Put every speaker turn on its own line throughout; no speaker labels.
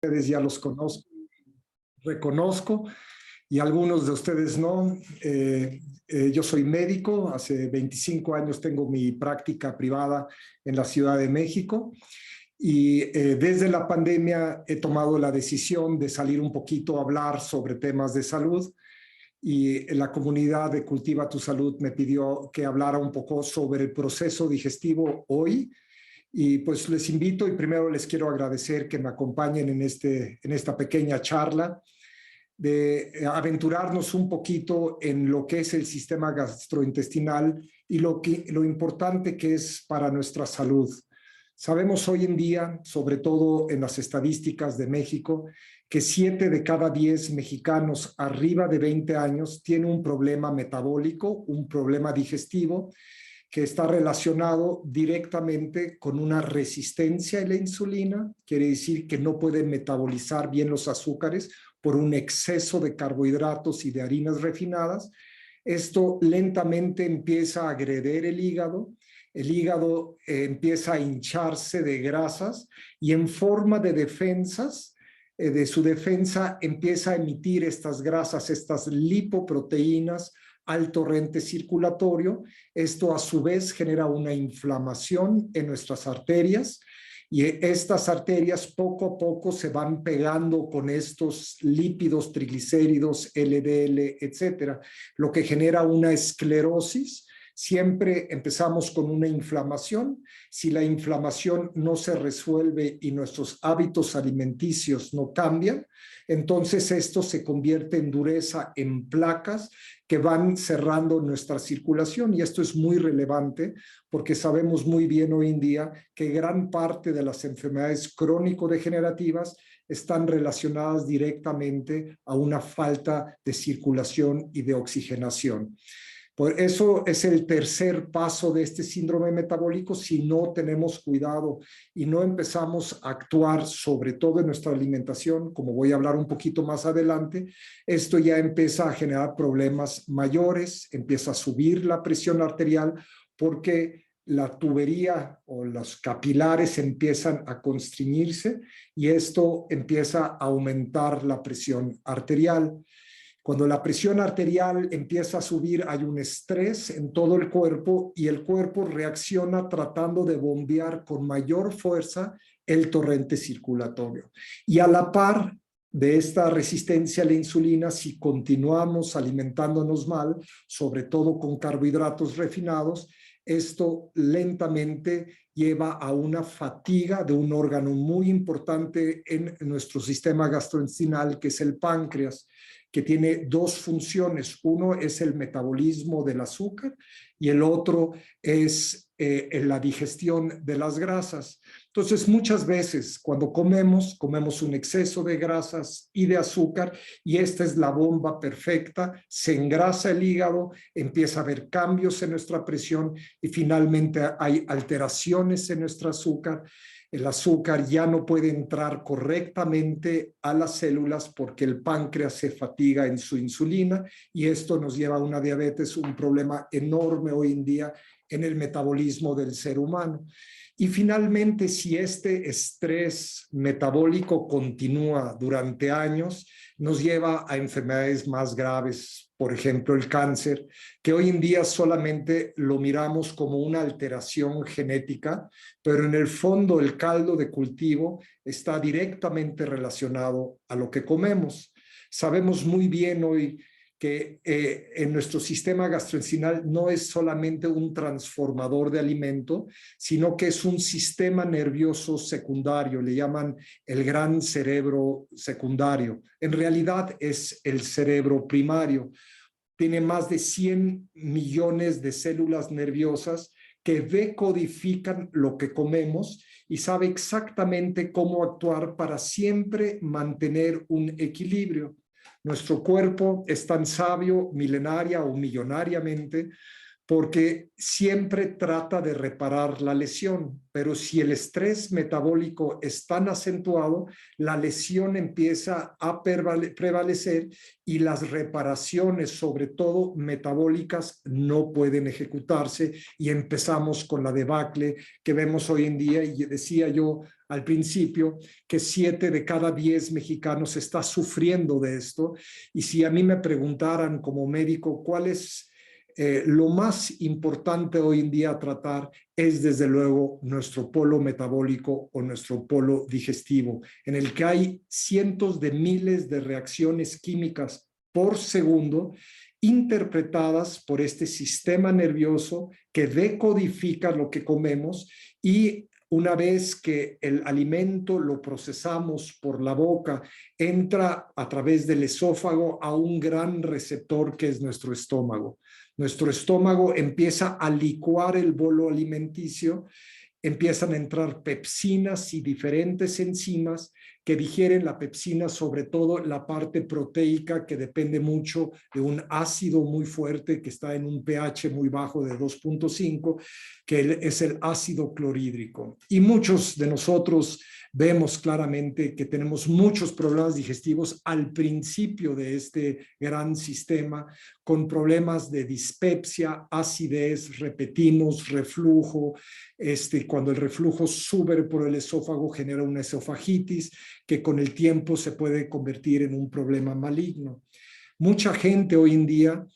Ustedes ya los conozco, reconozco, y algunos de ustedes no. Yo soy médico, hace 25 años tengo mi práctica privada en la Ciudad de México y desde la pandemia he tomado la decisión de salir un poquito a hablar sobre temas de salud, y la comunidad de Cultiva tu Salud me pidió que hablara un poco sobre el proceso digestivo hoy. Y pues les invito, y primero les quiero agradecer que me acompañen en esta pequeña charla, de aventurarnos un poquito en lo que es el sistema gastrointestinal y lo importante que es para nuestra salud. Sabemos hoy en día, sobre todo en las estadísticas de México, que 7 de cada 10 mexicanos arriba de 20 años tienen un problema metabólico, un problema digestivo, que está relacionado directamente con una resistencia a la insulina. Quiere decir que no pueden metabolizar bien los azúcares por un exceso de carbohidratos y de harinas refinadas. Esto lentamente empieza a agredir el hígado empieza a hincharse de grasas y en forma de defensas, de su defensa empieza a emitir estas grasas, estas lipoproteínas al torrente circulatorio. Esto a su vez genera una inflamación en nuestras arterias y estas arterias poco a poco se van pegando con estos lípidos, triglicéridos, LDL, etcétera, lo que genera una esclerosis. Siempre empezamos con una inflamación. Si la inflamación no se resuelve y nuestros hábitos alimenticios no cambian, entonces esto se convierte en dureza, en placas que van cerrando nuestra circulación. Y esto es muy relevante porque sabemos muy bien hoy en día que gran parte de las enfermedades crónico-degenerativas están relacionadas directamente a una falta de circulación y de oxigenación. Por eso es el tercer paso de este síndrome metabólico. Si no tenemos cuidado y no empezamos a actuar sobre todo en nuestra alimentación, como voy a hablar un poquito más adelante, esto ya empieza a generar problemas mayores, empieza a subir la presión arterial porque la tubería o los capilares empiezan a constriñirse y esto empieza a aumentar la presión arterial. Cuando la presión arterial empieza a subir, hay un estrés en todo el cuerpo y el cuerpo reacciona tratando de bombear con mayor fuerza el torrente circulatorio. Y a la par de esta resistencia a la insulina, si continuamos alimentándonos mal, sobre todo con carbohidratos refinados, esto lentamente lleva a una fatiga de un órgano muy importante en nuestro sistema gastrointestinal, que es el páncreas, que tiene dos funciones. Uno es el metabolismo del azúcar y el otro es la digestión de las grasas. Entonces, muchas veces cuando comemos un exceso de grasas y de azúcar y esta es la bomba perfecta, se engrasa el hígado, empieza a haber cambios en nuestra presión y finalmente hay alteraciones en nuestro azúcar. El azúcar ya no puede entrar correctamente a las células porque el páncreas se fatiga en su insulina y esto nos lleva a una diabetes, un problema enorme hoy en día en el metabolismo del ser humano. Y finalmente, si este estrés metabólico continúa durante años, nos lleva a enfermedades más graves, por ejemplo, el cáncer, que hoy en día solamente lo miramos como una alteración genética, pero en el fondo el caldo de cultivo está directamente relacionado a lo que comemos. Sabemos muy bien hoy que en nuestro sistema gastrointestinal no es solamente un transformador de alimento, sino que es un sistema nervioso secundario, le llaman el gran cerebro secundario. En realidad es el cerebro primario. Tiene más de 100 millones de células nerviosas que decodifican lo que comemos y sabe exactamente cómo actuar para siempre mantener un equilibrio. Nuestro cuerpo es tan sabio milenaria o millonariamente porque siempre trata de reparar la lesión, pero si el estrés metabólico es tan acentuado, la lesión empieza a prevalecer y las reparaciones, sobre todo metabólicas, no pueden ejecutarse y empezamos con la debacle que vemos hoy en día. Y decía yo al principio que 7 de cada 10 mexicanos está sufriendo de esto, y si a mí me preguntaran como médico cuál es lo más importante hoy en día a tratar, es desde luego nuestro polo metabólico o nuestro polo digestivo, en el que hay cientos de miles de reacciones químicas por segundo interpretadas por este sistema nervioso que decodifica lo que comemos, y una vez que el alimento lo procesamos por la boca, entra a través del esófago a un gran receptor que es nuestro estómago. Nuestro estómago empieza a licuar el bolo alimenticio, empiezan a entrar pepsinas y diferentes enzimas que digieren la pepsina, sobre todo la parte proteica, que depende mucho de un ácido muy fuerte que está en un pH muy bajo de 2.5, que es el ácido clorhídrico. Y muchos de nosotros vemos claramente que tenemos muchos problemas digestivos al principio de este gran sistema, con problemas de dispepsia, acidez, repetimos, reflujo. Cuando el reflujo sube por el esófago, genera una esofagitis que con el tiempo se puede convertir en un problema maligno. Mucha gente hoy en día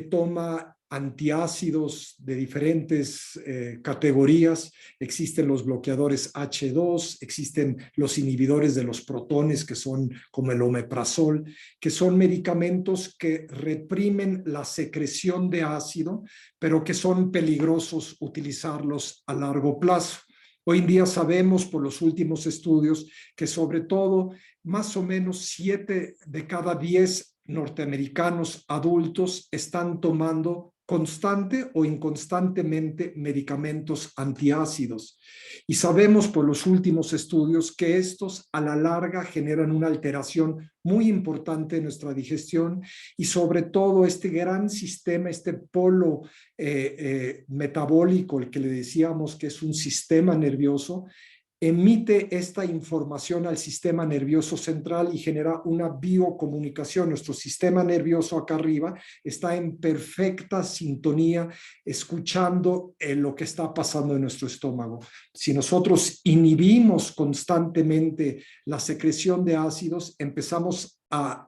toma antiácidos de diferentes categorías. Existen los bloqueadores H2, existen los inhibidores de los protones, que son como el omeprazol, que son medicamentos que reprimen la secreción de ácido, pero que son peligrosos utilizarlos a largo plazo. Hoy en día sabemos por los últimos estudios que sobre todo más o menos 7 de cada 10 norteamericanos adultos están tomando constante o inconstantemente medicamentos antiácidos. Y sabemos por los últimos estudios que estos a la larga generan una alteración muy importante en nuestra digestión, y sobre todo este gran sistema, este polo metabólico, el que le decíamos que es un sistema nervioso, emite esta información al sistema nervioso central y genera una biocomunicación. Nuestro sistema nervioso acá arriba está en perfecta sintonía, escuchando lo que está pasando en nuestro estómago. Si nosotros inhibimos constantemente la secreción de ácidos, empezamos a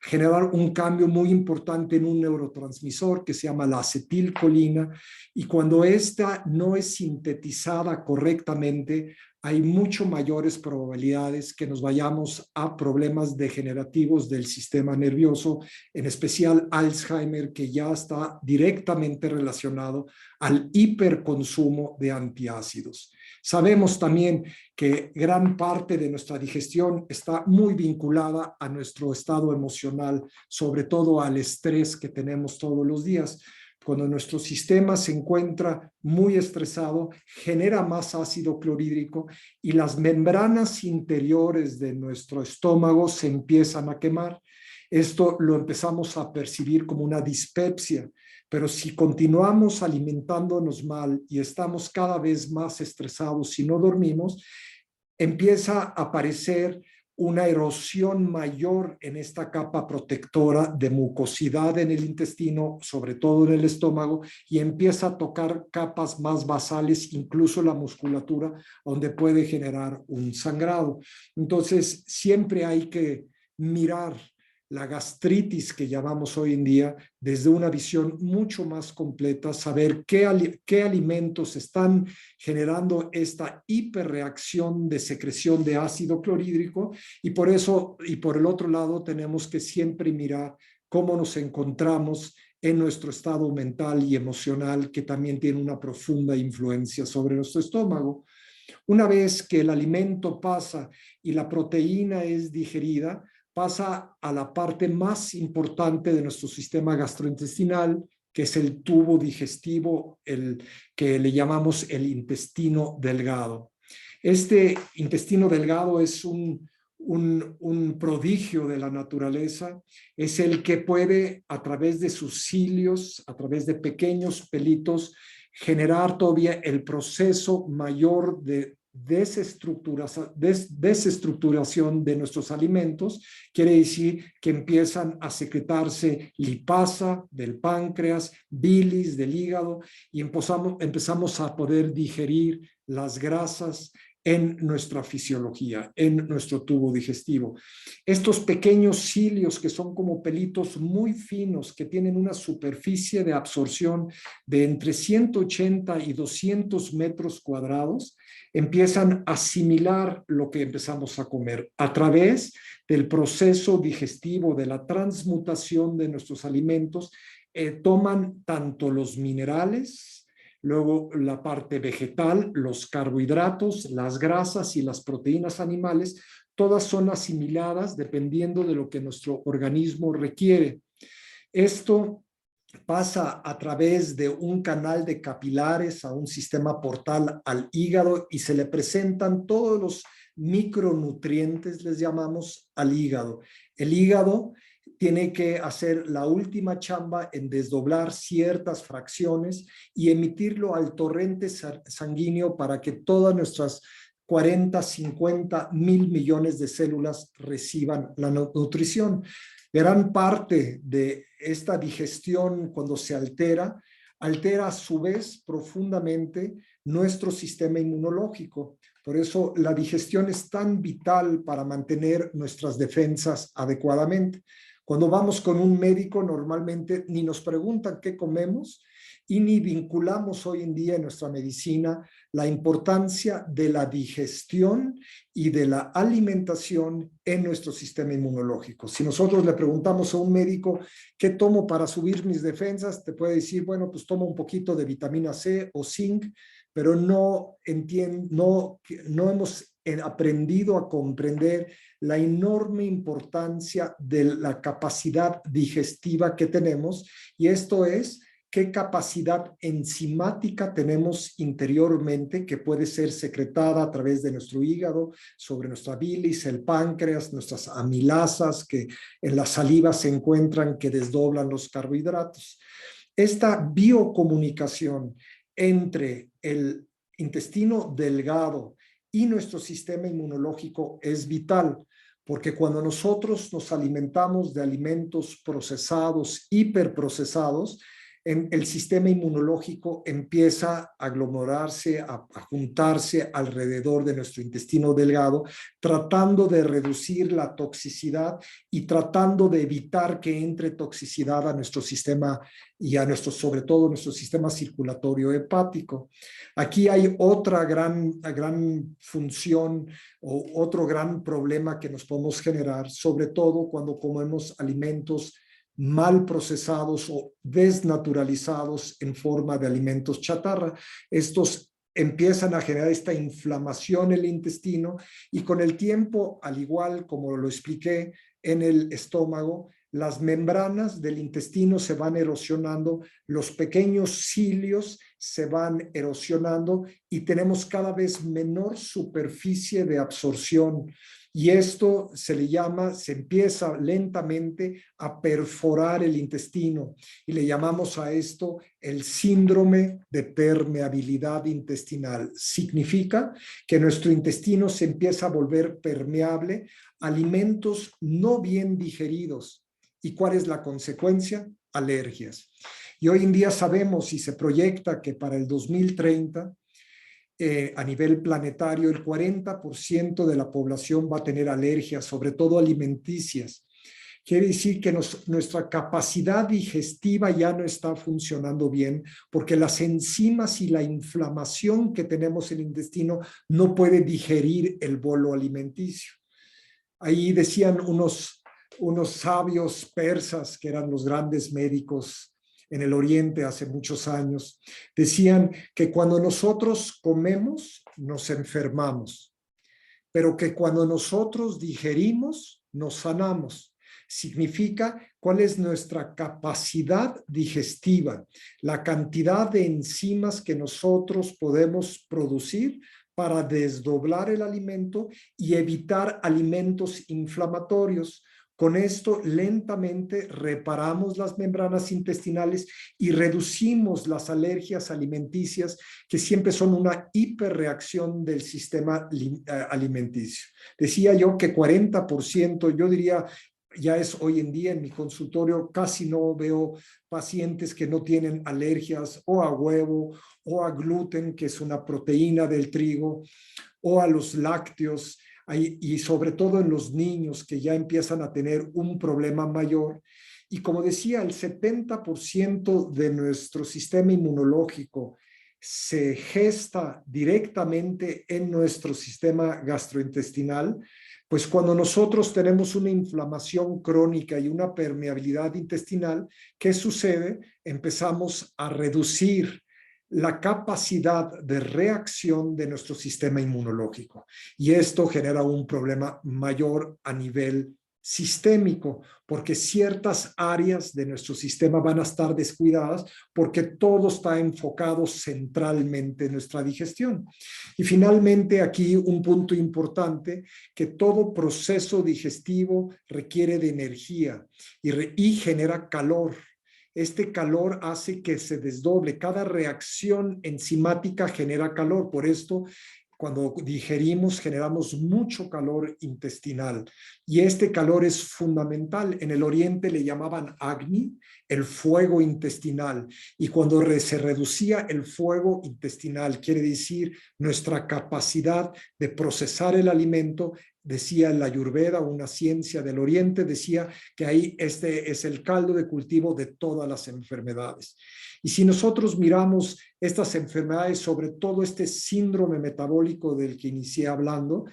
generar un cambio muy importante en un neurotransmisor que se llama la acetilcolina, y cuando esta no es sintetizada correctamente, hay mucho mayores probabilidades que nos vayamos a problemas degenerativos del sistema nervioso, en especial Alzheimer, que ya está directamente relacionado al hiperconsumo de antiácidos. Sabemos también que gran parte de nuestra digestión está muy vinculada a nuestro estado emocional, sobre todo al estrés que tenemos todos los días. Cuando nuestro sistema se encuentra muy estresado, genera más ácido clorhídrico y las membranas interiores de nuestro estómago se empiezan a quemar. Esto lo empezamos a percibir como una dispepsia, pero si continuamos alimentándonos mal y estamos cada vez más estresados y no dormimos, empieza a aparecer una erosión mayor en esta capa protectora de mucosidad en el intestino, sobre todo en el estómago, y empieza a tocar capas más basales, incluso la musculatura, donde puede generar un sangrado. Entonces, siempre hay que mirar la gastritis que llamamos hoy en día desde una visión mucho más completa, saber qué alimentos están generando esta hiperreacción de secreción de ácido clorhídrico, y por eso, y por el otro lado, tenemos que siempre mirar cómo nos encontramos en nuestro estado mental y emocional, que también tiene una profunda influencia sobre nuestro estómago. Una vez que el alimento pasa y la proteína es digerida, pasa a la parte más importante de nuestro sistema gastrointestinal, que es el tubo digestivo, el que le llamamos el intestino delgado. Este intestino delgado es un un prodigio de la naturaleza, es el que puede, a través de sus cilios, a través de pequeños pelitos, generar todavía el proceso mayor de desestructuración de nuestros alimentos. Quiere decir que empiezan a secretarse lipasa del páncreas, bilis del hígado, y empezamos a poder digerir las grasas en nuestra fisiología, en nuestro tubo digestivo. Estos pequeños cilios, que son como pelitos muy finos, que tienen una superficie de absorción de entre 180 y 200 metros cuadrados, empiezan a asimilar lo que empezamos a comer a través del proceso digestivo, de la transmutación de nuestros alimentos. Toman tanto los minerales, luego la parte vegetal, los carbohidratos, las grasas y las proteínas animales, todas son asimiladas dependiendo de lo que nuestro organismo requiere. Esto pasa a través de un canal de capilares a un sistema portal al hígado y se le presentan todos los micronutrientes, les llamamos, al hígado. El hígado tiene que hacer la última chamba en desdoblar ciertas fracciones y emitirlo al torrente sanguíneo para que todas nuestras 40, 50, 1.000 millones de células reciban la nutrición. Gran parte de esta digestión, cuando se altera a su vez profundamente nuestro sistema inmunológico. Por eso la digestión es tan vital para mantener nuestras defensas adecuadamente. Cuando vamos con un médico, normalmente ni nos preguntan qué comemos y ni vinculamos hoy en día en nuestra medicina la importancia de la digestión y de la alimentación en nuestro sistema inmunológico. Si nosotros le preguntamos a un médico qué tomo para subir mis defensas, te puede decir, bueno, pues toma un poquito de vitamina C o zinc, pero no hemos aprendido a comprender la enorme importancia de la capacidad digestiva que tenemos, y esto es qué capacidad enzimática tenemos interiormente que puede ser secretada a través de nuestro hígado, sobre nuestra bilis, el páncreas, nuestras amilasas que en la saliva se encuentran, que desdoblan los carbohidratos. Esta biocomunicación entre el intestino delgado y nuestro sistema inmunológico es vital, porque cuando nosotros nos alimentamos de alimentos procesados, hiperprocesados, el sistema inmunológico empieza a aglomerarse, a juntarse alrededor de nuestro intestino delgado, tratando de reducir la toxicidad y tratando de evitar que entre toxicidad a nuestro sistema y a sobre todo nuestro sistema circulatorio hepático. Aquí hay otra gran función o otro gran problema que nos podemos generar, sobre todo cuando comemos alimentos mal procesados o desnaturalizados en forma de alimentos chatarra. Estos empiezan a generar esta inflamación en el intestino y con el tiempo, al igual como lo expliqué en el estómago, las membranas del intestino se van erosionando, los pequeños cilios se van erosionando y tenemos cada vez menor superficie de absorción. Y esto se empieza lentamente a perforar el intestino y le llamamos a esto el síndrome de permeabilidad intestinal. Significa que nuestro intestino se empieza a volver permeable a alimentos no bien digeridos. ¿Y cuál es la consecuencia? Alergias. Y hoy en día sabemos y se proyecta que para el 2030 a nivel planetario, el 40% de la población va a tener alergias, sobre todo alimenticias. Quiere decir que nuestra capacidad digestiva ya no está funcionando bien porque las enzimas y la inflamación que tenemos en el intestino no puede digerir el bolo alimenticio. Ahí decían unos sabios persas que eran los grandes médicos en el Oriente hace muchos años, decían que cuando nosotros comemos nos enfermamos, pero que cuando nosotros digerimos nos sanamos. Significa cuál es nuestra capacidad digestiva, la cantidad de enzimas que nosotros podemos producir para desdoblar el alimento y evitar alimentos inflamatorios. Con esto, lentamente reparamos las membranas intestinales y reducimos las alergias alimenticias, que siempre son una hiperreacción del sistema alimenticio. Decía yo que 40%, yo diría, ya es hoy en día en mi consultorio, casi no veo pacientes que no tienen alergias o a huevo o a gluten, que es una proteína del trigo, o a los lácteos, y sobre todo en los niños que ya empiezan a tener un problema mayor. Y como decía, el 70% de nuestro sistema inmunológico se gesta directamente en nuestro sistema gastrointestinal. Pues cuando nosotros tenemos una inflamación crónica y una permeabilidad intestinal, ¿qué sucede? Empezamos a reducir la capacidad de reacción de nuestro sistema inmunológico. Y esto genera un problema mayor a nivel sistémico, porque ciertas áreas de nuestro sistema van a estar descuidadas porque todo está enfocado centralmente en nuestra digestión. Y finalmente, aquí un punto importante, que todo proceso digestivo requiere de energía y genera calor. Este calor hace que se desdoble. Cada reacción enzimática genera calor. Por esto, cuando digerimos, generamos mucho calor intestinal. Y este calor es fundamental. En el oriente le llamaban Agni, el fuego intestinal. Y cuando se reducía el fuego intestinal, quiere decir nuestra capacidad de procesar el alimento, decía la Ayurveda, una ciencia del oriente, decía que ahí este es el caldo de cultivo de todas las enfermedades. Y si nosotros miramos estas enfermedades, sobre todo este síndrome metabólico del que inicié hablando,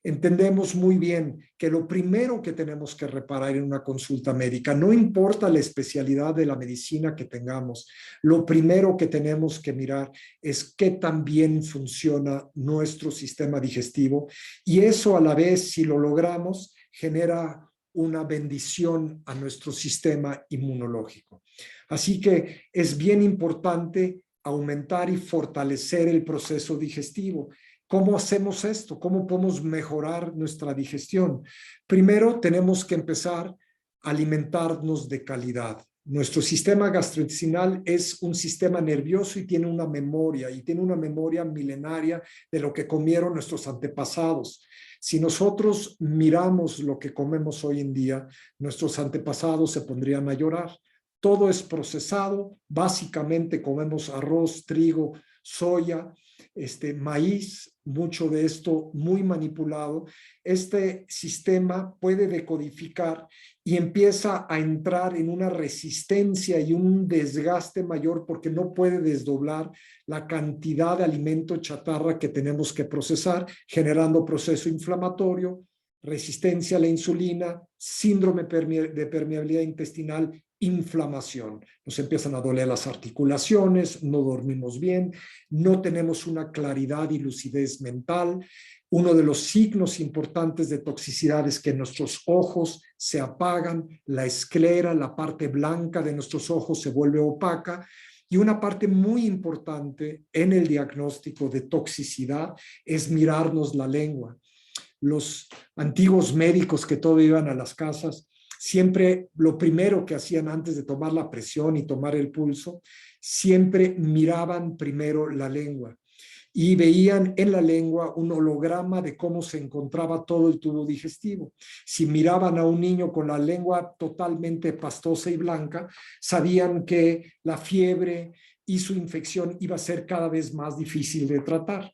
entendemos muy bien que lo primero que tenemos que reparar en una consulta médica, no importa la especialidad de la medicina que tengamos, lo primero que tenemos que mirar es qué tan bien funciona nuestro sistema digestivo, y eso a la vez, si lo logramos, genera una bendición a nuestro sistema inmunológico. Así que es bien importante aumentar y fortalecer el proceso digestivo. ¿Cómo hacemos esto? ¿Cómo podemos mejorar nuestra digestión? Primero, tenemos que empezar a alimentarnos de calidad. Nuestro sistema gastrointestinal es un sistema nervioso y tiene una memoria milenaria de lo que comieron nuestros antepasados. Si nosotros miramos lo que comemos hoy en día, nuestros antepasados se pondrían a llorar. Todo es procesado, básicamente comemos arroz, trigo, soya, maíz, mucho de esto muy manipulado. Este sistema puede decodificar y empieza a entrar en una resistencia y un desgaste mayor porque no puede desdoblar la cantidad de alimento chatarra que tenemos que procesar, generando proceso inflamatorio, resistencia a la insulina, síndrome de permeabilidad intestinal, inflamación. Nos empiezan a doler las articulaciones, no dormimos bien, no tenemos una claridad y lucidez mental. Uno de los signos importantes de toxicidad es que nuestros ojos se apagan, la esclera, la parte blanca de nuestros ojos se vuelve opaca. Y una parte muy importante en el diagnóstico de toxicidad es mirarnos la lengua. Los antiguos médicos que todo iban a las casas, siempre lo primero que hacían antes de tomar la presión y tomar el pulso, siempre miraban primero la lengua y veían en la lengua un holograma de cómo se encontraba todo el tubo digestivo. Si miraban a un niño con la lengua totalmente pastosa y blanca, sabían que la fiebre y su infección iba a ser cada vez más difícil de tratar.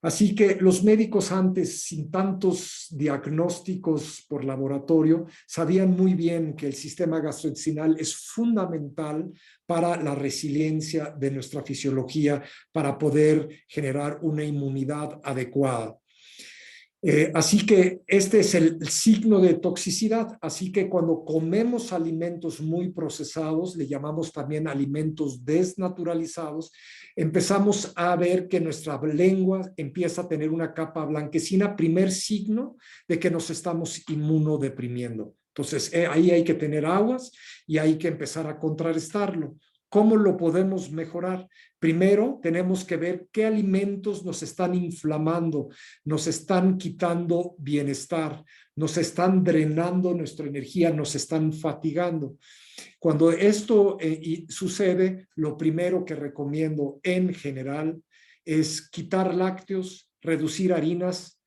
Así que los médicos antes, sin tantos diagnósticos por laboratorio, sabían muy bien que el sistema gastrointestinal es fundamental para la resiliencia de nuestra fisiología, para poder generar una inmunidad adecuada. Así que este es el signo de toxicidad. Así que cuando comemos alimentos muy procesados, le llamamos también alimentos desnaturalizados, empezamos a ver que nuestra lengua empieza a tener una capa blanquecina, primer signo de que nos estamos inmunodeprimiendo. Entonces, ahí hay que tener aguas y hay que empezar a contrarrestarlo. ¿Cómo lo podemos mejorar? Primero, tenemos que ver qué alimentos nos están inflamando, nos están quitando bienestar, nos están drenando nuestra energía, nos están fatigando. Cuando esto sucede, lo primero que recomiendo en general es quitar lácteos, reducir harinas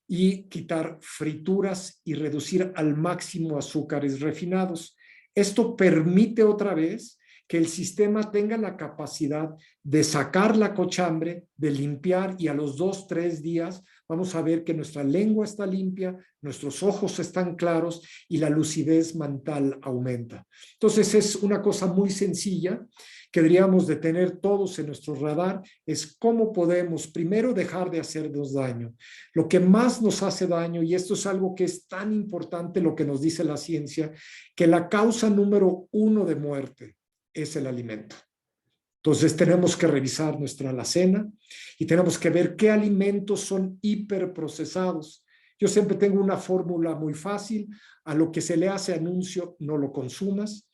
y quitar frituras y reducir al máximo azúcares refinados. Esto permite otra vez que el sistema tenga la capacidad de sacar la cochambre, de limpiar, y a los 2, 3 días vamos a ver que nuestra lengua está limpia, nuestros ojos están claros y la lucidez mental aumenta. Entonces es una cosa muy sencilla que deberíamos de tener todos en nuestro radar, es cómo podemos primero dejar de hacernos daño. Lo que más nos hace daño, y esto es algo que es tan importante lo que nos dice la ciencia, que la causa número 1 de muerte es el alimento. Entonces tenemos que revisar nuestra alacena y tenemos que ver qué alimentos son hiperprocesados. Yo siempre tengo una fórmula muy fácil: a lo que se le hace anuncio, no lo consumas.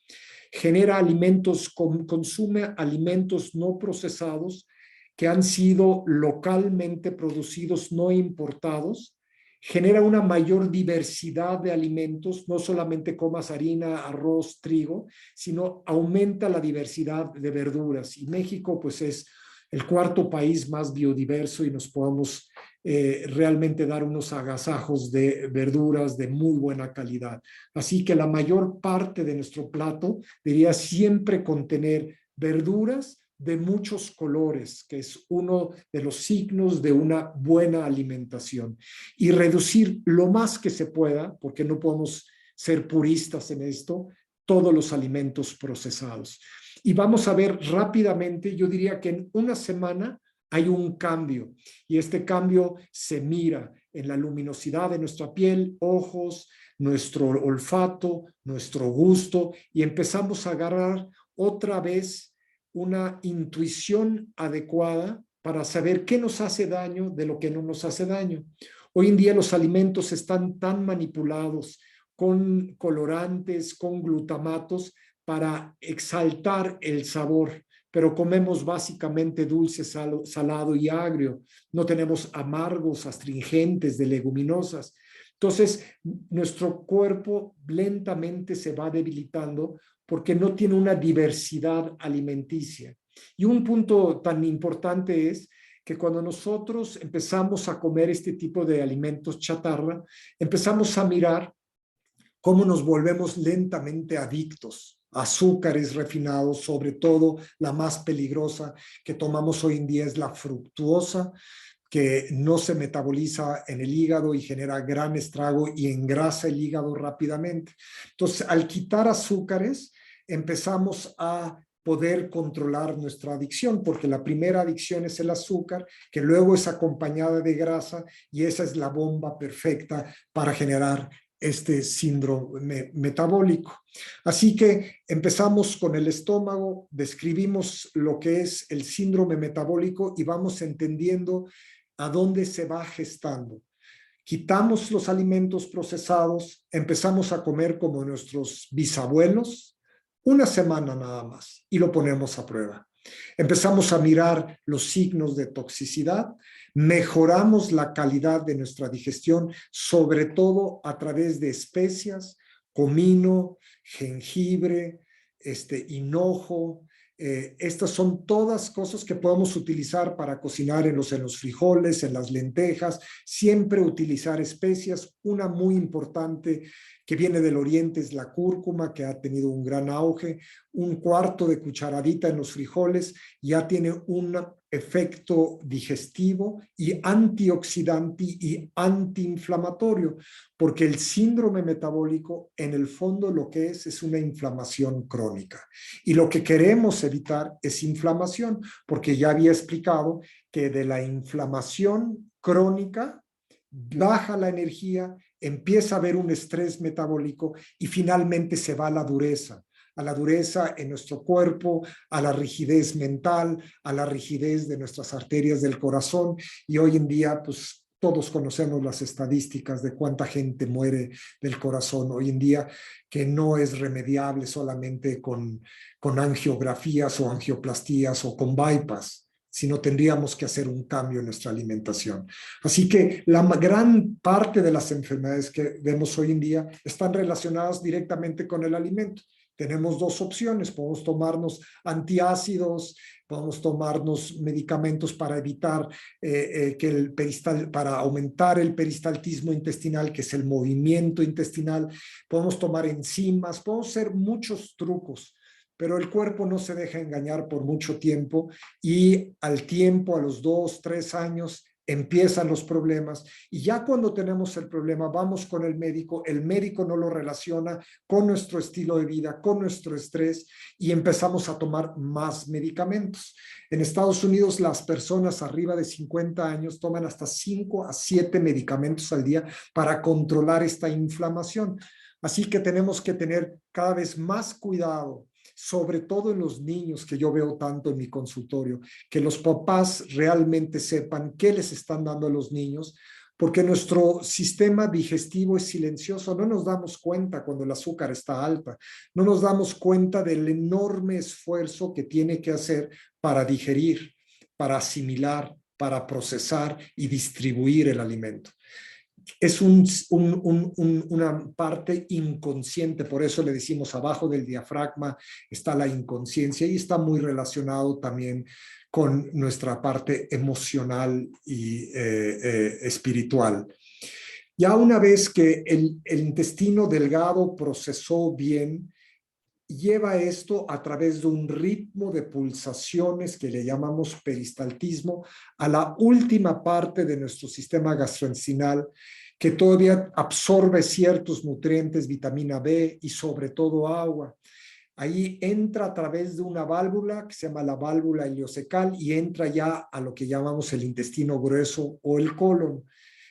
Genera alimentos, consume alimentos no procesados que han sido localmente producidos, no importados. Genera una mayor diversidad de alimentos, no solamente comas harina, arroz, trigo, sino aumenta la diversidad de verduras. Y México pues es el 4º país más biodiverso y nos podemos realmente dar unos agasajos de verduras de muy buena calidad. Así que la mayor parte de nuestro plato debería siempre contener verduras de muchos colores, que es uno de los signos de una buena alimentación, y reducir lo más que se pueda, porque no podemos ser puristas en esto, todos los alimentos procesados. Y vamos a ver rápidamente, yo diría que en una semana hay un cambio, y este cambio se mira en la luminosidad de nuestra piel, ojos, nuestro olfato, nuestro gusto, y empezamos a agarrar otra vez una intuición adecuada para saber qué nos hace daño de lo que no nos hace daño. Hoy en día los alimentos están tan manipulados con colorantes, con glutamatos, para exaltar el sabor, pero comemos básicamente dulce, salado y agrio. No tenemos amargos, astringentes, de leguminosas. Entonces, nuestro cuerpo lentamente se va debilitando porque no tiene una diversidad alimenticia. Y un punto tan importante es que cuando nosotros empezamos a comer este tipo de alimentos chatarra, empezamos a mirar cómo nos volvemos lentamente adictos a azúcares refinados, sobre todo la más peligrosa que tomamos hoy en día es la fructuosa, que no se metaboliza en el hígado y genera gran estrago y engrasa el hígado rápidamente. Entonces, al quitar azúcares, empezamos a poder controlar nuestra adicción, porque la primera adicción es el azúcar, que luego es acompañada de grasa, y esa es la bomba perfecta para generar este síndrome metabólico. Así que empezamos con el estómago, describimos lo que es el síndrome metabólico y vamos entendiendo a dónde se va gestando. Quitamos los alimentos procesados, empezamos a comer como nuestros bisabuelos, una semana nada más, y lo ponemos a prueba. Empezamos a mirar los signos de toxicidad, mejoramos la calidad de nuestra digestión, sobre todo a través de especias, comino, jengibre, hinojo. Estas son todas cosas que podemos utilizar para cocinar en los frijoles, en las lentejas. Siempre utilizar especias. Una muy importante que viene del oriente es la cúrcuma, que ha tenido un gran auge. 1/4 de cucharadita en los frijoles ya tiene un efecto digestivo y antioxidante y antiinflamatorio, porque el síndrome metabólico en el fondo lo que es una inflamación crónica, y lo que queremos evitar es inflamación, porque ya había explicado que de la inflamación crónica baja la energía, empieza a haber un estrés metabólico y finalmente se va a la dureza en nuestro cuerpo, a la rigidez mental, a la rigidez de nuestras arterias del corazón, y hoy en día pues Todos conocemos las estadísticas de cuánta gente muere del corazón hoy en día, que no es remediable solamente con angiografías o angioplastías o con bypass, sino tendríamos que hacer un cambio en nuestra alimentación. Así que la gran parte de las enfermedades que vemos hoy en día están relacionadas directamente con el alimento. Tenemos dos opciones: podemos tomarnos antiácidos, podemos tomarnos medicamentos para evitar para aumentar el peristaltismo intestinal, que es el movimiento intestinal, podemos tomar enzimas, podemos hacer muchos trucos, pero el cuerpo no se deja engañar por mucho tiempo y al tiempo, a los 2, 3 años, empiezan los problemas y ya cuando tenemos el problema vamos con el médico no lo relaciona con nuestro estilo de vida, con nuestro estrés y empezamos a tomar más medicamentos. En Estados Unidos las personas arriba de 50 años toman hasta 5 a 7 medicamentos al día para controlar esta inflamación. Así que tenemos que tener cada vez más cuidado, sobre todo en los niños, que yo veo tanto en mi consultorio, que los papás realmente sepan qué les están dando a los niños, porque nuestro sistema digestivo es silencioso. No nos damos cuenta cuando el azúcar está alta, no nos damos cuenta del enorme esfuerzo que tiene que hacer para digerir, para asimilar, para procesar y distribuir el alimento. Es una parte inconsciente, por eso le decimos abajo del diafragma está la inconsciencia y está muy relacionado también con nuestra parte emocional y espiritual. Ya una vez que el intestino delgado procesó bien, lleva esto a través de un ritmo de pulsaciones que le llamamos peristaltismo a la última parte de nuestro sistema gastrointestinal, que todavía absorbe ciertos nutrientes, vitamina B y sobre todo agua. Ahí entra a través de una válvula que se llama la válvula ileocecal y entra ya a lo que llamamos el intestino grueso o el colon.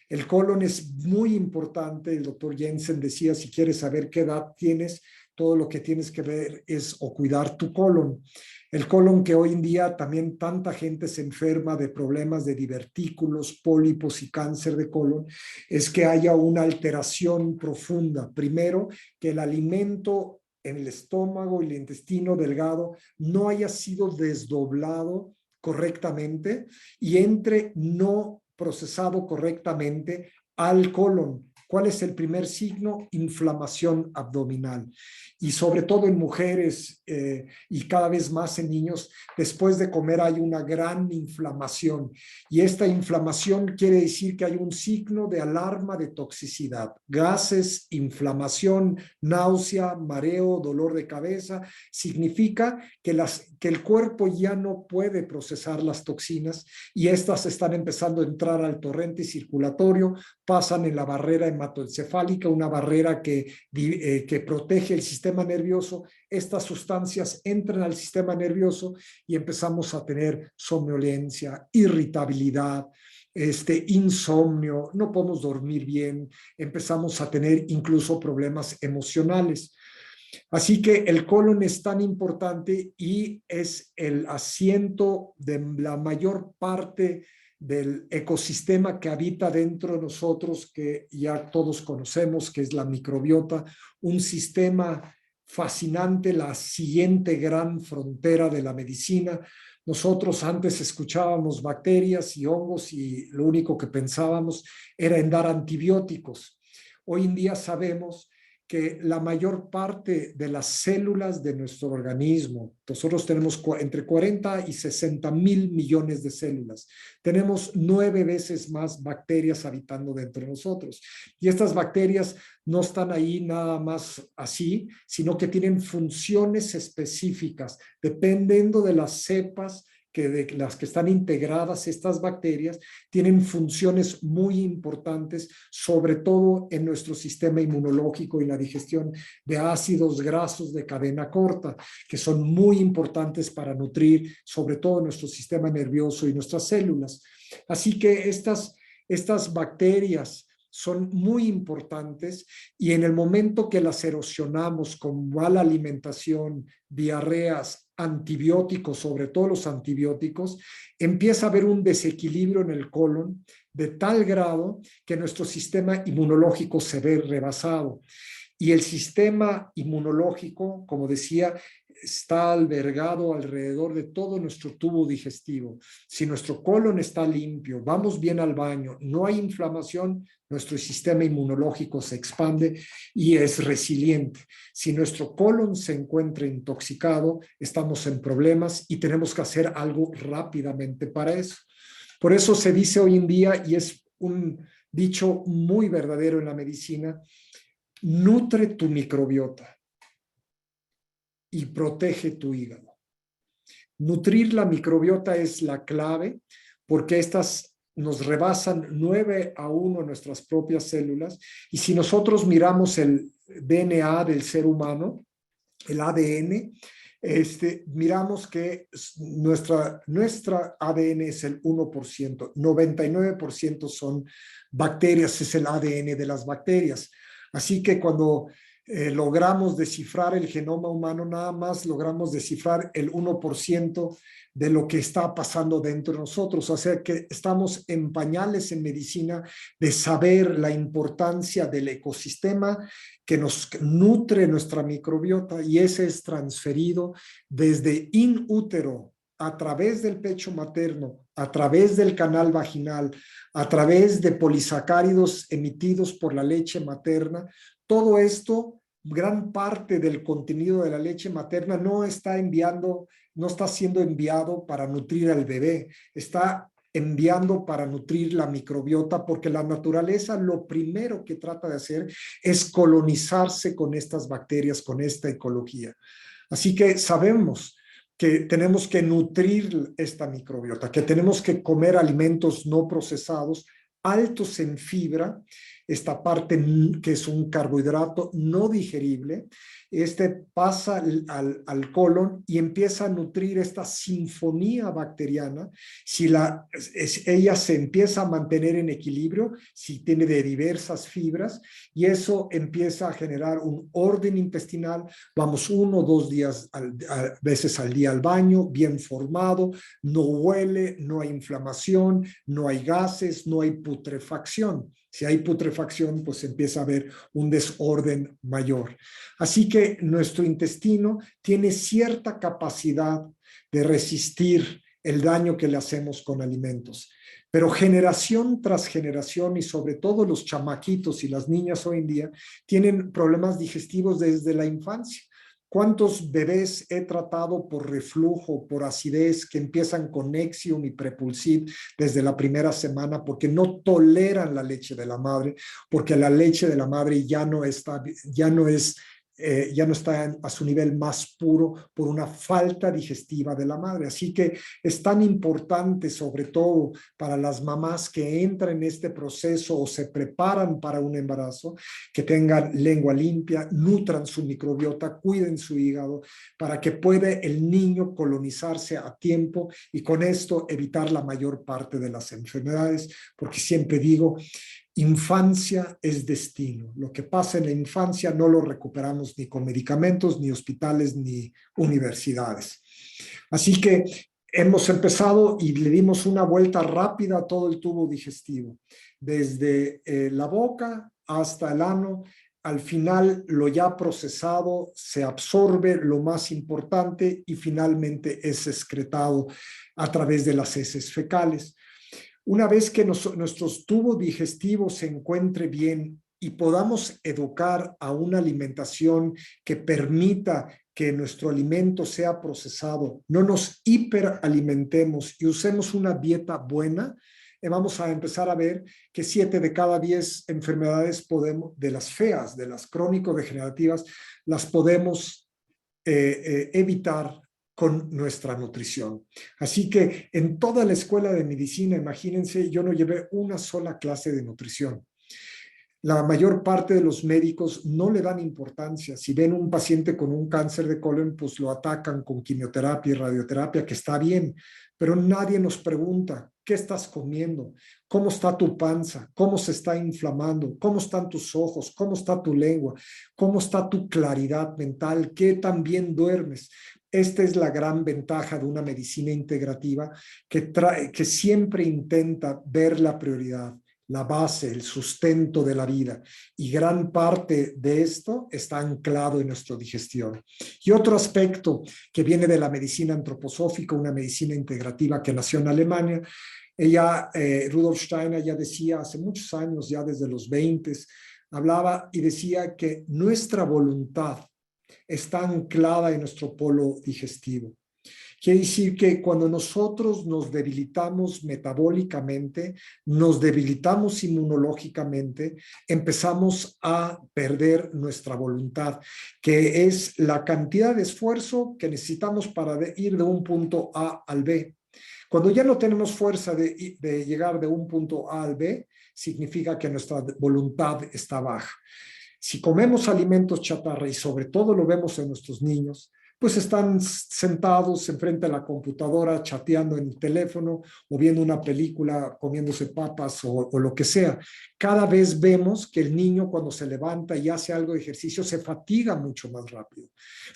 El colon es muy importante. El doctor Jensen decía, si quieres saber qué edad tienes, todo lo que tienes que ver es o cuidar tu colon. El colon, que hoy en día también tanta gente se enferma de problemas de divertículos, pólipos y cáncer de colon, es que haya una alteración profunda. Primero, que el alimento en el estómago y el intestino delgado no haya sido desdoblado correctamente y entre no procesado correctamente al colon. ¿Cuál es el primer signo? Inflamación abdominal. Y sobre todo en mujeres y cada vez más en niños, después de comer hay una gran inflamación. Y esta inflamación quiere decir que hay un signo de alarma de toxicidad. Gases, inflamación, náusea, mareo, dolor de cabeza. Significa que el cuerpo ya no puede procesar las toxinas y estas están empezando a entrar al torrente circulatorio, pasan en la barrera hematoencefálica, una barrera que protege el sistema nervioso. Estas sustancias entran al sistema nervioso y empezamos a tener somnolencia, irritabilidad, insomnio, no podemos dormir bien, empezamos a tener incluso problemas emocionales. Así que el colon es tan importante y es el asiento de la mayor parte del ecosistema que habita dentro de nosotros, que ya todos conocemos, que es la microbiota, un sistema fascinante, la siguiente gran frontera de la medicina. Nosotros antes escuchábamos bacterias y hongos y lo único que pensábamos era en dar antibióticos. Hoy en día sabemos que la mayor parte de las células de nuestro organismo, nosotros tenemos entre 40 y 60 mil millones de células, tenemos 9 veces más bacterias habitando dentro de nosotros. Y estas bacterias no están ahí nada más así, sino que tienen funciones específicas, dependiendo de las cepas de las que están integradas estas bacterias, tienen funciones muy importantes, sobre todo en nuestro sistema inmunológico y la digestión de ácidos grasos de cadena corta, que son muy importantes para nutrir sobre todo nuestro sistema nervioso y nuestras células. Así que estas bacterias son muy importantes y en el momento que las erosionamos con mala alimentación, diarreas, antibióticos, sobre todo los antibióticos, empieza a haber un desequilibrio en el colon de tal grado que nuestro sistema inmunológico se ve rebasado. Y el sistema inmunológico, como decía, está albergado alrededor de todo nuestro tubo digestivo. Si nuestro colon está limpio, vamos bien al baño, no hay inflamación, nuestro sistema inmunológico se expande y es resiliente. Si nuestro colon se encuentra intoxicado, estamos en problemas y tenemos que hacer algo rápidamente para eso. Por eso se dice hoy en día, y es un dicho muy verdadero en la medicina, nutre tu microbiota y protege tu hígado. Nutrir la microbiota es la clave porque estas nos rebasan 9-1 nuestras propias células y si nosotros miramos el DNA del ser humano, el ADN, miramos que nuestra ADN es el 1%, 99% son bacterias, es el ADN de las bacterias. Así que cuando logramos descifrar el genoma humano, nada más logramos descifrar el 1% de lo que está pasando dentro de nosotros. O sea que estamos en pañales en medicina de saber la importancia del ecosistema que nos nutre nuestra microbiota y ese es transferido desde in útero a través del pecho materno, a través del canal vaginal, a través de polisacáridos emitidos por la leche materna. Todo esto, gran parte del contenido de la leche materna no está siendo enviado para nutrir al bebé, está enviando para nutrir la microbiota, porque la naturaleza lo primero que trata de hacer es colonizarse con estas bacterias, con esta ecología. Así que sabemos que tenemos que nutrir esta microbiota, que tenemos que comer alimentos no procesados, altos en fibra, esta parte que es un carbohidrato no digerible, pasa al colon y empieza a nutrir esta sinfonía bacteriana. Si ella se empieza a mantener en equilibrio, si tiene de diversas fibras, y eso empieza a generar un orden intestinal, vamos 1 o 2 días, a veces al día al baño, bien formado, no huele, no hay inflamación, no hay gases, no hay putrefacción. Si hay putrefacción, pues empieza a haber un desorden mayor. Así que nuestro intestino tiene cierta capacidad de resistir el daño que le hacemos con alimentos. Pero generación tras generación y sobre todo los chamaquitos y las niñas hoy en día tienen problemas digestivos desde la infancia. ¿Cuántos bebés he tratado por reflujo, por acidez, que empiezan con Nexium y Prepulsid desde la primera semana porque no toleran la leche de la madre, porque la leche de la madre ya no está a su nivel más puro por una falta digestiva de la madre? Así que es tan importante, sobre todo para las mamás que entran en este proceso o se preparan para un embarazo, que tengan lengua limpia, nutran su microbiota, cuiden su hígado para que pueda el niño colonizarse a tiempo y con esto evitar la mayor parte de las enfermedades, porque siempre digo, infancia es destino. Lo que pasa en la infancia no lo recuperamos ni con medicamentos, ni hospitales, ni universidades. Así que hemos empezado y le dimos una vuelta rápida a todo el tubo digestivo, desde la boca hasta el ano. Al final, lo ya procesado se absorbe, lo más importante, y finalmente es excretado a través de las heces fecales. Una vez que nuestro tubo digestivo se encuentre bien y podamos educar a una alimentación que permita que nuestro alimento sea procesado, no nos hiperalimentemos y usemos una dieta buena, vamos a empezar a ver que 7 de cada 10 enfermedades de las feas, de las crónico-degenerativas, las podemos evitar con nuestra nutrición. Así que en toda la escuela de medicina, imagínense, yo no llevé una sola clase de nutrición. La mayor parte de los médicos no le dan importancia. Si ven un paciente con un cáncer de colon, pues lo atacan con quimioterapia y radioterapia, que está bien, pero nadie nos pregunta, ¿qué estás comiendo? ¿Cómo está tu panza? ¿Cómo se está inflamando? ¿Cómo están tus ojos? ¿Cómo está tu lengua? ¿Cómo está tu claridad mental? ¿Qué tan bien duermes? Esta es la gran ventaja de una medicina integrativa que siempre intenta ver la prioridad, la base, el sustento de la vida. Y gran parte de esto está anclado en nuestra digestión. Y otro aspecto que viene de la medicina antroposófica, una medicina integrativa que nació en Alemania, Rudolf Steiner ya decía hace muchos años, ya desde los 20, hablaba y decía que nuestra voluntad está anclada en nuestro polo digestivo. Quiere decir que cuando nosotros nos debilitamos metabólicamente, nos debilitamos inmunológicamente, empezamos a perder nuestra voluntad, que es la cantidad de esfuerzo que necesitamos para ir de un punto A al B. Cuando ya no tenemos fuerza de llegar de un punto A al B, significa que nuestra voluntad está baja. Si comemos alimentos chatarra, y sobre todo lo vemos en nuestros niños, pues están sentados enfrente de la computadora, chateando en el teléfono o viendo una película, comiéndose papas o lo que sea. Cada vez vemos que el niño cuando se levanta y hace algo de ejercicio se fatiga mucho más rápido.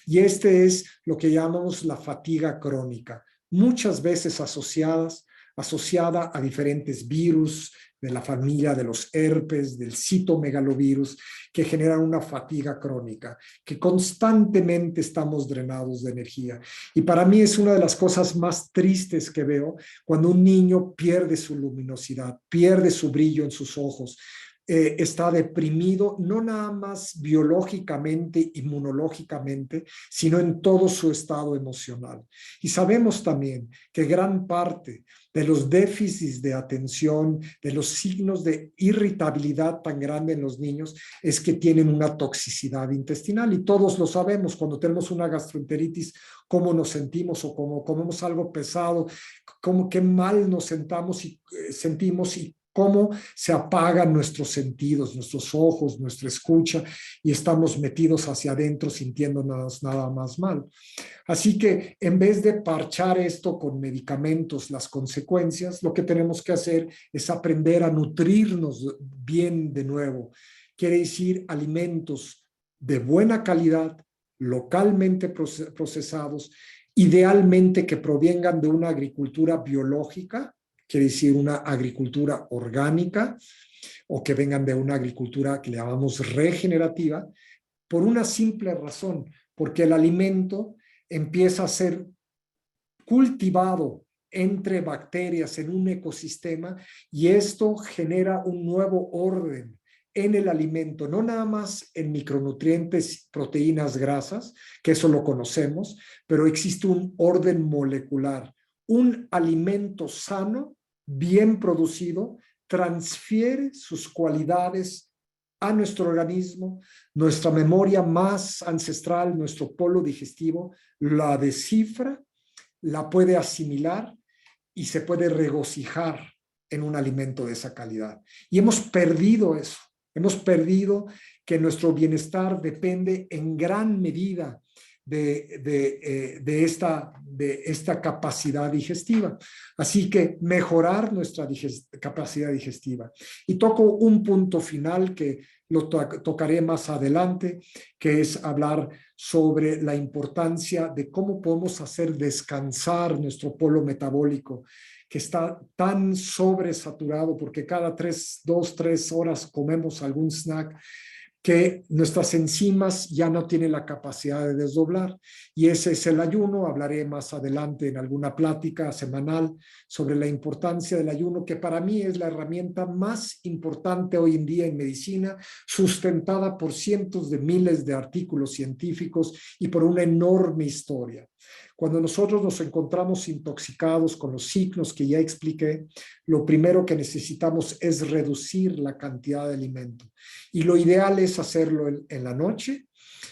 Y este es lo que llamamos la fatiga crónica, muchas veces asociada a diferentes virus de la familia de los herpes, del citomegalovirus, que generan una fatiga crónica, que constantemente estamos drenados de energía. Y para mí es una de las cosas más tristes que veo cuando un niño pierde su luminosidad, pierde su brillo en sus ojos, está deprimido, no nada más biológicamente, inmunológicamente, sino en todo su estado emocional. Y sabemos también que gran parte de los déficits de atención, de los signos de irritabilidad tan grande en los niños, es que tienen una toxicidad intestinal. Y todos lo sabemos, cuando tenemos una gastroenteritis, cómo nos sentimos, o como comemos algo pesado, cómo qué mal nos sentimos y cómo se apagan nuestros sentidos, nuestros ojos, nuestra escucha, y estamos metidos hacia adentro sintiéndonos nada más mal. Así que en vez de parchar esto con medicamentos, las consecuencias, lo que tenemos que hacer es aprender a nutrirnos bien de nuevo. Quiere decir alimentos de buena calidad, localmente procesados, idealmente que provengan de una agricultura biológica, quiere decir una agricultura orgánica, o que vengan de una agricultura que le llamamos regenerativa, por una simple razón, porque el alimento empieza a ser cultivado entre bacterias en un ecosistema, y esto genera un nuevo orden en el alimento, no nada más en micronutrientes, proteínas, grasas, que eso lo conocemos, pero existe un orden molecular. Un alimento sano, bien producido, transfiere sus cualidades a nuestro organismo, nuestra memoria más ancestral, nuestro polo digestivo, la descifra, la puede asimilar y se puede regocijar en un alimento de esa calidad. Y hemos perdido eso, hemos perdido que nuestro bienestar depende en gran medida de esta capacidad digestiva. Así que mejorar nuestra capacidad digestiva. Y toco un punto final que lo tocaré más adelante, que es hablar sobre la importancia de cómo podemos hacer descansar nuestro polo metabólico, que está tan sobresaturado porque cada 2, 3 horas comemos algún snack, que nuestras enzimas ya no tienen la capacidad de desdoblar. Y ese es el ayuno. Hablaré más adelante en alguna plática semanal sobre la importancia del ayuno, que para mí es la herramienta más importante hoy en día en medicina, sustentada por cientos de miles de artículos científicos y por una enorme historia. Cuando nosotros nos encontramos intoxicados con los signos que ya expliqué, lo primero que necesitamos es reducir la cantidad de alimento. Y lo ideal es hacerlo en la noche,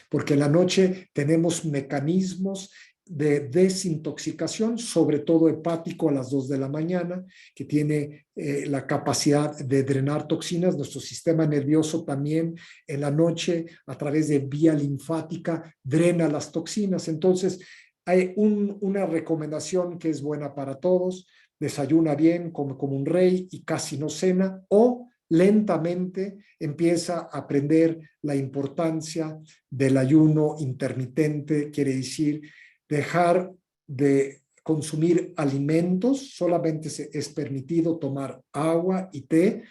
porque en la noche tenemos mecanismos de desintoxicación, sobre todo hepático a las 2 de la mañana, que tiene la capacidad de drenar toxinas. Nuestro sistema nervioso también en la noche, a través de vía linfática, drena las toxinas. Entonces, hay una recomendación que es buena para todos: desayuna bien, come como un rey y casi no cena, o lentamente empieza a aprender la importancia del ayuno intermitente. Quiere decir dejar de consumir alimentos, solamente es permitido tomar agua y té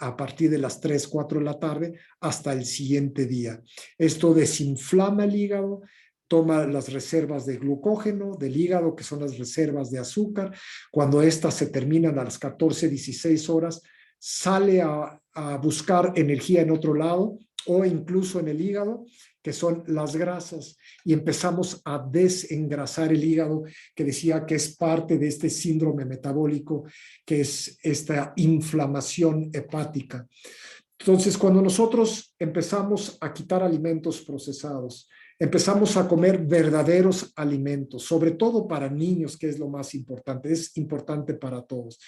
a partir de las 3, 4 de la tarde hasta el siguiente día. Esto desinflama el hígado, toma las reservas de glucógeno del hígado, que son las reservas de azúcar. Cuando estas se terminan a las 14, 16 horas, sale a buscar energía en otro lado o incluso en el hígado, que son las grasas, y empezamos a desengrasar el hígado, que decía que es parte de este síndrome metabólico, que es esta inflamación hepática. Entonces, cuando nosotros empezamos a quitar alimentos procesados, empezamos a comer verdaderos alimentos, sobre todo para niños, que es lo más importante, es importante para todos.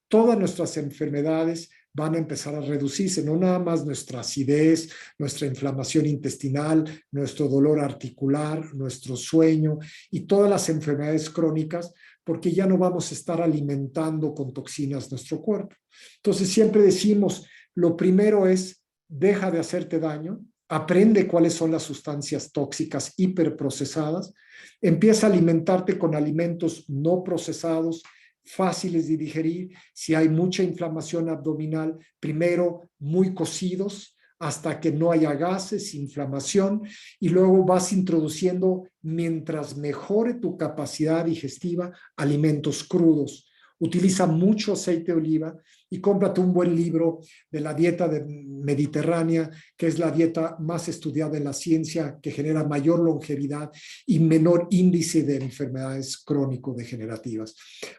Todas nuestras enfermedades van a empezar a reducirse, no nada más nuestra acidez, nuestra inflamación intestinal, nuestro dolor articular, nuestro sueño y todas las enfermedades crónicas, porque ya no vamos a estar alimentando con toxinas nuestro cuerpo. Entonces siempre decimos, lo primero es, deja de hacerte daño, aprende cuáles son las sustancias tóxicas hiperprocesadas, empieza a alimentarte con alimentos no procesados, fáciles de digerir. Si hay mucha inflamación abdominal, primero muy cocidos hasta que no haya gases, inflamación, y luego vas introduciendo, mientras mejore tu capacidad digestiva, alimentos crudos. Utiliza mucho aceite de oliva y cómprate un buen libro de la dieta mediterránea, que es la dieta más estudiada en la ciencia, que genera mayor longevidad y menor índice de enfermedades crónico-degenerativas.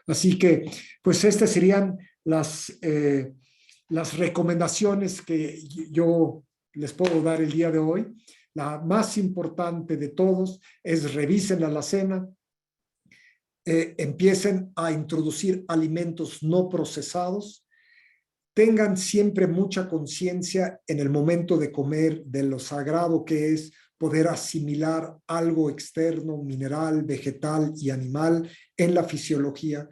Así que, pues estas serían las recomendaciones que yo les puedo dar el día de hoy. La más importante de todos es: revisen la alacena, empiecen a introducir alimentos no procesados, tengan siempre mucha conciencia en el momento de comer de lo sagrado que es poder asimilar algo externo, mineral, vegetal y animal en la fisiología.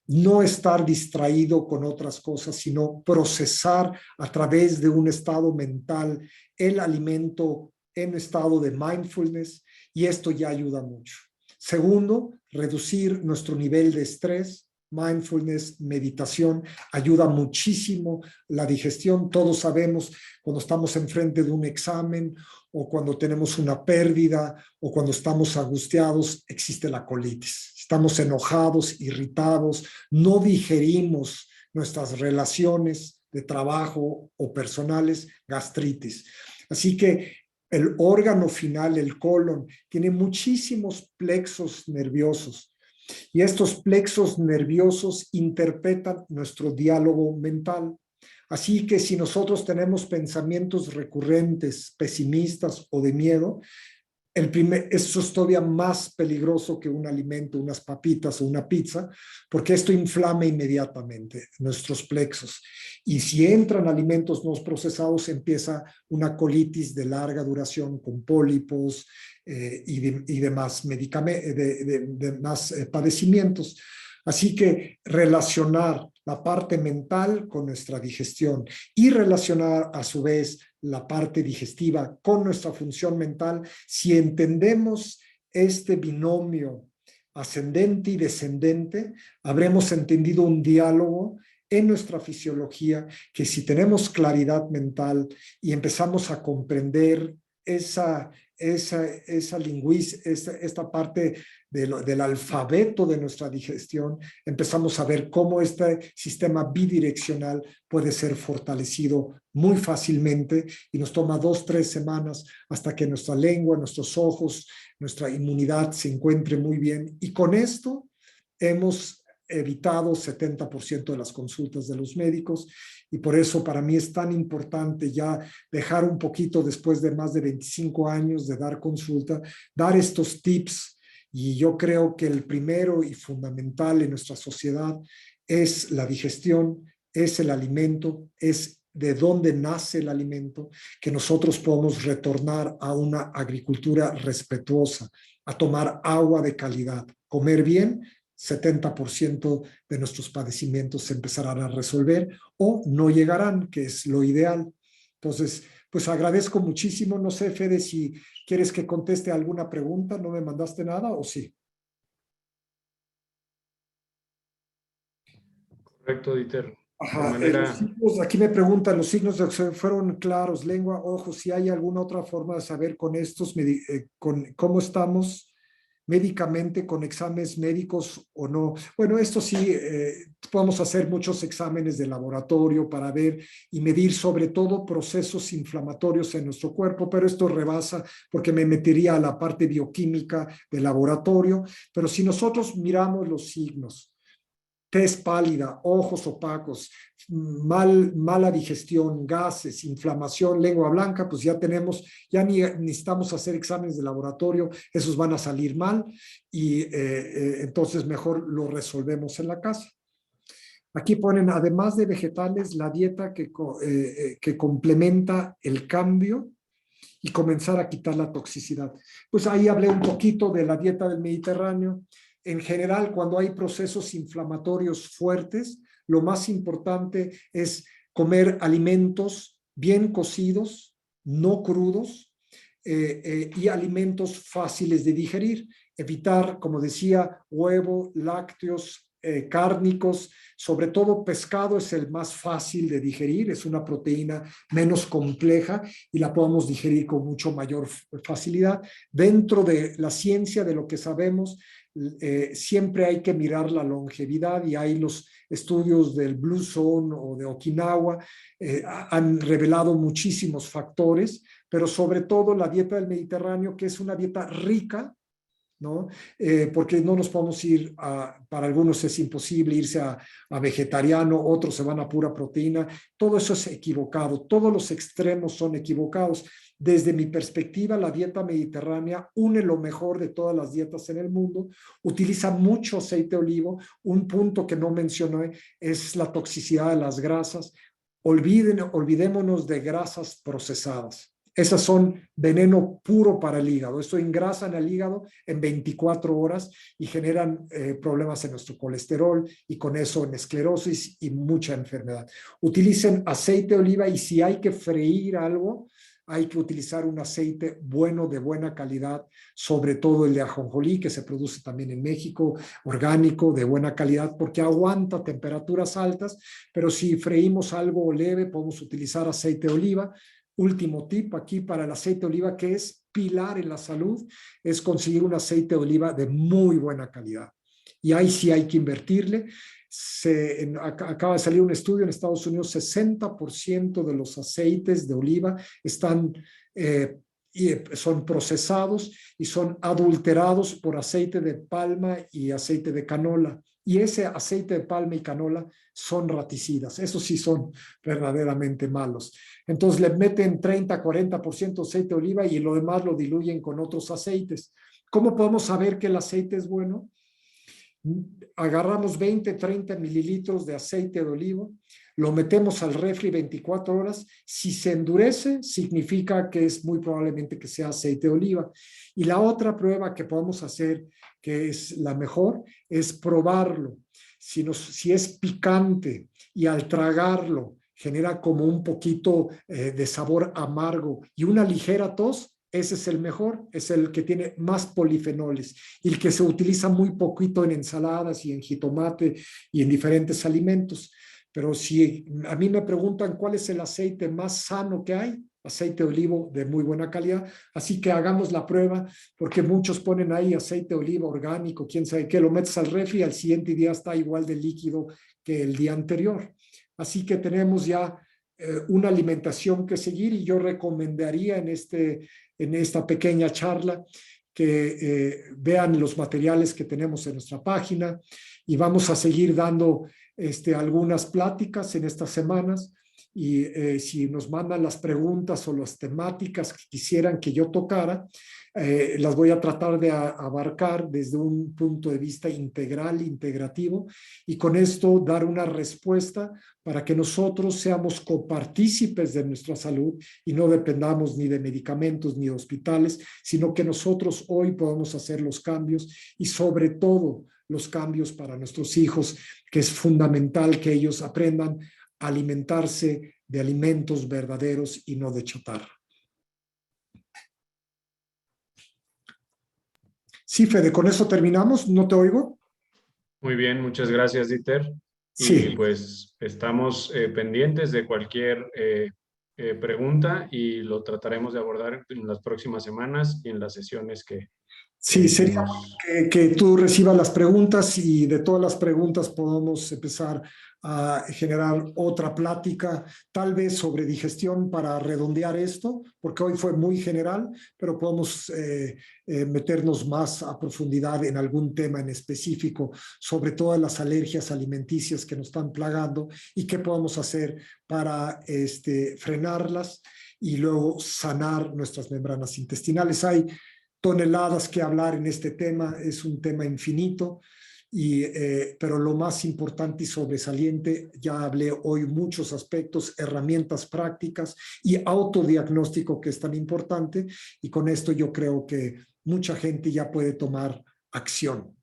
No estar distraído con otras cosas, sino procesar a través de un estado mental el alimento en estado de mindfulness, y esto ya ayuda mucho. Segundo, reducir nuestro nivel de estrés. Mindfulness, meditación, ayuda muchísimo la digestión. Todos sabemos, cuando estamos enfrente de un examen o cuando tenemos una pérdida o cuando estamos angustiados, existe la colitis. Estamos enojados, irritados, no digerimos nuestras relaciones de trabajo o personales, gastritis. Así que el órgano final, el colon, tiene muchísimos plexos nerviosos. Y estos plexos nerviosos interpretan nuestro diálogo mental. Así que si nosotros tenemos pensamientos recurrentes, pesimistas o de miedo, eso es todavía más peligroso que un alimento, unas papitas o una pizza, porque esto inflama inmediatamente nuestros plexos. Y si entran alimentos no procesados, empieza una colitis de larga duración con pólipos y demás padecimientos. Así que relacionar la parte mental con nuestra digestión y relacionar a su vez la parte digestiva con nuestra función mental, si entendemos este binomio ascendente y descendente, habremos entendido un diálogo en nuestra fisiología, que si tenemos claridad mental y empezamos a comprender esta parte del alfabeto de nuestra digestión, empezamos a ver cómo este sistema bidireccional puede ser fortalecido muy fácilmente, y nos toma 2, 3 semanas hasta que nuestra lengua, nuestros ojos, nuestra inmunidad se encuentre muy bien, y con esto hemos evitado 70% de las consultas de los médicos. Y por eso para mí es tan importante ya dejar un poquito, después de más de 25 años de dar consulta, dar estos tips Y yo creo que el primero y fundamental en nuestra sociedad es la digestión, es el alimento, es de dónde nace el alimento, que nosotros podemos retornar a una agricultura respetuosa, a tomar agua de calidad, comer bien. 70% de nuestros padecimientos se empezarán a resolver o no llegarán, que es lo ideal. Entonces, pues agradezco muchísimo. No sé, Fede, si quieres que conteste alguna pregunta. ¿No me mandaste nada o sí?
Correcto, Dieter. De
Ajá, los
manera,
signos, aquí me preguntan, ¿los signos de acción fueron claros? Lengua, ojos, si hay alguna otra forma de saber con estos, con cómo estamos médicamente, con exámenes médicos o no. Bueno, esto sí, podemos hacer muchos exámenes de laboratorio para ver y medir sobre todo procesos inflamatorios en nuestro cuerpo, pero esto rebasa porque me metería a la parte bioquímica del laboratorio. Pero si nosotros miramos los signos, tez pálida, ojos opacos, mala digestión, gases, inflamación, lengua blanca, pues ya tenemos, ya ni necesitamos hacer exámenes de laboratorio, esos van a salir mal y entonces mejor lo resolvemos en la casa. Aquí ponen, además de vegetales, la dieta que complementa el cambio y comenzar a quitar la toxicidad. Pues ahí hablé un poquito de la dieta del Mediterráneo. En general, cuando hay procesos inflamatorios fuertes, lo más importante es comer alimentos bien cocidos, no crudos, y alimentos fáciles de digerir. Evitar, como decía, huevo, lácteos, cárnicos, sobre todo pescado es el más fácil de digerir, es una proteína menos compleja y la podemos digerir con mucho mayor facilidad. Dentro de la ciencia de lo que sabemos, siempre hay que mirar la longevidad y hay los estudios del Blue Zone o de Okinawa, han revelado muchísimos factores, pero sobre todo la dieta del Mediterráneo, que es una dieta rica, ¿no? Porque no nos podemos ir para algunos es imposible irse a vegetariano, otros se van a pura proteína, todo eso es equivocado, todos los extremos son equivocados. Desde mi perspectiva, la dieta mediterránea une lo mejor de todas las dietas en el mundo, utiliza mucho aceite de olivo, un punto que no mencioné es la toxicidad de las grasas. Olvidémonos de grasas procesadas. Esas son veneno puro para el hígado. Esto engrasan el hígado en 24 horas y generan problemas en nuestro colesterol y con eso en esclerosis y mucha enfermedad. Utilicen aceite de oliva y si hay que freír algo, hay que utilizar un aceite bueno, de buena calidad, sobre todo el de ajonjolí, que se produce también en México, orgánico, de buena calidad, porque aguanta temperaturas altas, pero si freímos algo leve, podemos utilizar aceite de oliva. Último tip aquí para el aceite de oliva, que es pilar en la salud, es conseguir un aceite de oliva de muy buena calidad. Y ahí sí hay que invertirle. Acaba de salir un estudio en Estados Unidos, 60% de los aceites de oliva son procesados y son adulterados por aceite de palma y aceite de canola. Y ese aceite de palma y canola son raticidas, esos sí son verdaderamente malos. Entonces le meten 30-40% aceite de oliva y lo demás lo diluyen con otros aceites. ¿Cómo podemos saber que el aceite es bueno? Agarramos 20-30 mililitros de aceite de oliva, lo metemos al refri 24 horas. Si se endurece, significa que es muy probablemente que sea aceite de oliva. Y la otra prueba que podemos hacer, que es la mejor, es probarlo. Si es picante y al tragarlo genera como un poquito de sabor amargo y una ligera tos, ese es el mejor, es el que tiene más polifenoles y el que se utiliza muy poquito en ensaladas y en jitomate y en diferentes alimentos. Pero si a mí me preguntan cuál es el aceite más sano que hay, aceite de olivo de muy buena calidad, así que hagamos la prueba, porque muchos ponen ahí aceite de oliva orgánico, quién sabe qué, lo metes al refri y al siguiente día está igual de líquido que el día anterior. Así que tenemos ya una alimentación que seguir y yo recomendaría en esta pequeña charla que vean los materiales que tenemos en nuestra página y vamos a seguir dando algunas pláticas en estas semanas y si nos mandan las preguntas o las temáticas que quisieran que yo tocara, las voy a tratar de abarcar desde un punto de vista integral, integrativo, y con esto dar una respuesta para que nosotros seamos copartícipes de nuestra salud y no dependamos ni de medicamentos ni de hospitales, sino que nosotros hoy podamos hacer los cambios y sobre todo los cambios para nuestros hijos, que es fundamental que ellos aprendan a alimentarse de alimentos verdaderos y no de chatarra. Sí, Fede, con eso terminamos. ¿No te oigo?
Muy bien, muchas gracias, Dieter.
Sí.
Y pues estamos pendientes de cualquier pregunta y lo trataremos de abordar en las próximas semanas y en las sesiones que
Sí, sería
hicimos.
que tú recibas las preguntas y de todas las preguntas podamos empezar a generar otra plática, tal vez sobre digestión para redondear esto, porque hoy fue muy general, pero podemos meternos más a profundidad en algún tema en específico sobre todas las alergias alimenticias que nos están plagando y qué podemos hacer para frenarlas y luego sanar nuestras membranas intestinales. Hay toneladas que hablar en este tema, es un tema infinito, pero lo más importante y sobresaliente, ya hablé hoy muchos aspectos, herramientas prácticas y autodiagnóstico que es tan importante, y con esto yo creo que mucha gente ya puede tomar acción.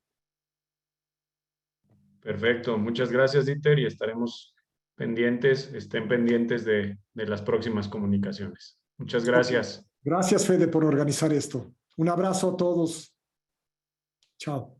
Perfecto, muchas gracias, Dieter, y estaremos pendientes, estén pendientes de las próximas comunicaciones. Muchas gracias.
Gracias, Fede, por organizar esto. Un abrazo a todos. Chao.